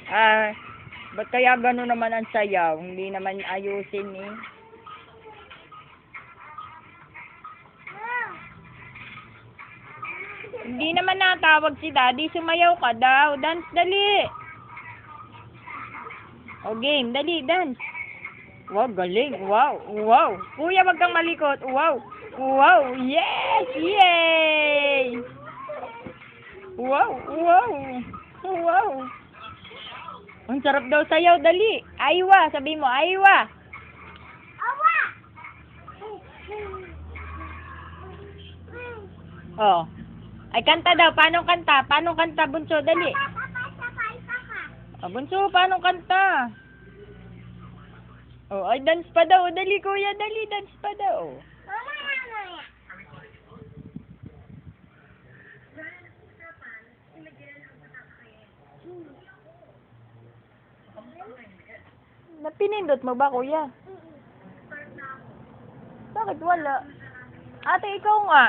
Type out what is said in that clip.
Ah, ba't kaya gano'n naman ang sayaw? Hindi naman ayusin eh. Hindi naman natawag si Daddy. Sumayaw ka daw. Dance, dali. O game, dali, dance. Wow, galing. Wow, wow. Kuya, wag kang malikot. Wow, wow. Yes, yay! Wow, wow. Wow. Ang sarap daw sayaw, dali. Aywa, sabi mo, aywa. Oh. Ay, kanta daw. Paano kanta? Paano kanta, Bunso? Dali. Oh, Bunso, paano kanta? Oh, ay, dance pa daw. Dali, kuya. Dali, dance pa daw. Napinindot mo ba, kuya? Bakit wala? Ate, ikaw nga.